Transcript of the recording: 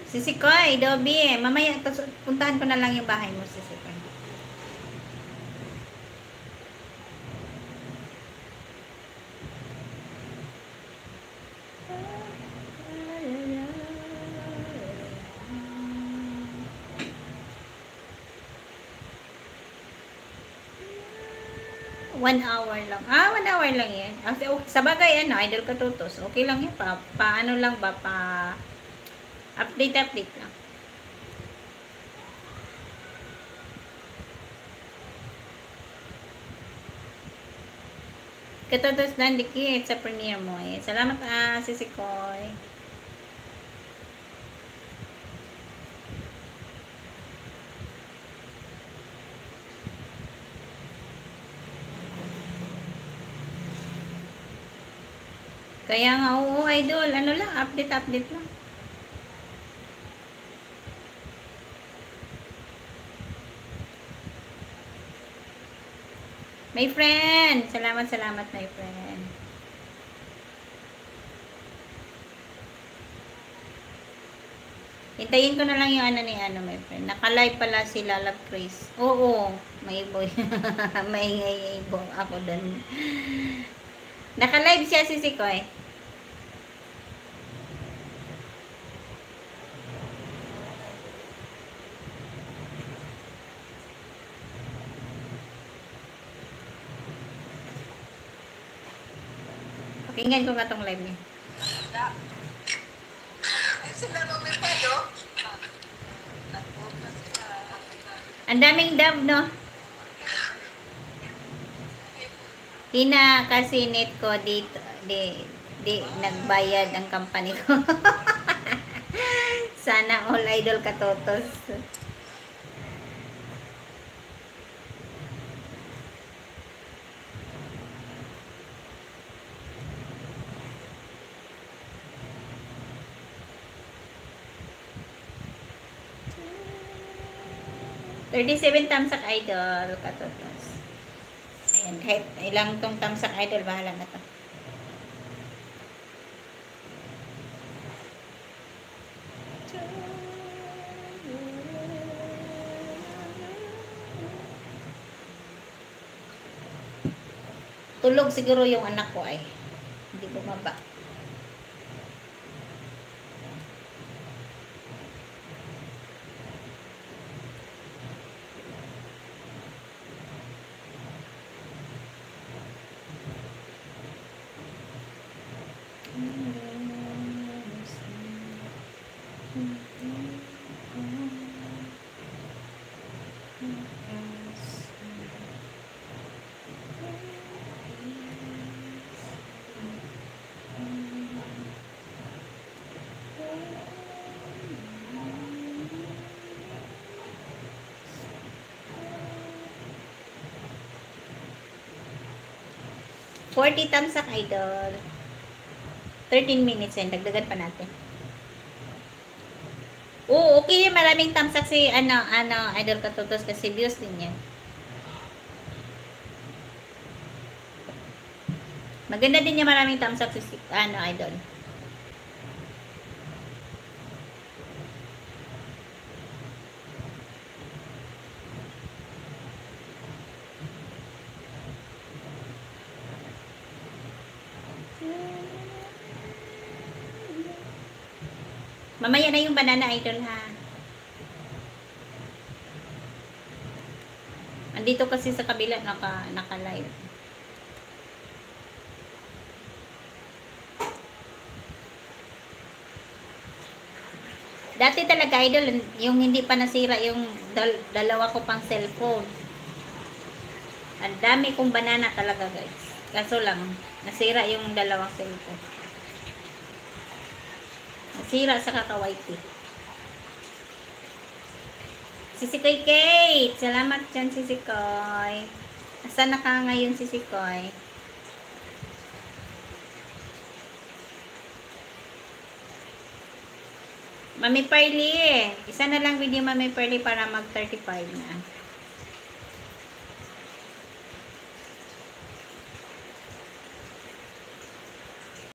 Sisi Koy, Dobby, mamaya puntahan ko na lang yung bahay mo, Sisi Koy. One hour lang. 1 hour lang yan. Sa bagay, Idol Katutos. Okay lang yan. Paano lang ba? Update lang. Katutos dan dikit sa premiere mo eh. Salamat Sisi Koy. Kaya nga, oo, Idol. Ano lang, update lang. My friend! Salamat, my friend. Hintayin ko na lang yung my friend. Naka-live pala si Love Grace. Oo, may boy. May boy ako dun. Naka-live siya si Koy. Pakinggan ko katong live niya. Ang daming dab, no? Hina kasi net ko dito, di nagbayad ang company ko. Sana all Idol Katotos. $37 tamsak Idol Katotos. Ayan, kahit ilang tong tamsak Idol, bahala na to. Tulog siguro yung anak ko ay. Hindi bumaba. $40 tamsak Idol. 13 minutes yan. Dagdagan pa natin. Oo, okay. Maraming tamsak si Idol Katutos kasi views din yan. Maganda din niya maraming tamsak si Idol. Mamaya na yung banana Idol ha. Andito kasi sa kabila naka-live. Dati talaga Idol, yung hindi pa nasira yung dalawa ko pang cellphone. Ang dami kong banana talaga guys. Kaso lang, nasira yung dalawang cellphone. Nasira sa kakawaiti. Sisi Koy Kate! Salamat dyan, Sisi Koy. Asan na ka ngayon, Sisi Koy? Mami Pearly. Isa na lang video, Mami Pearly, para mag 35 na.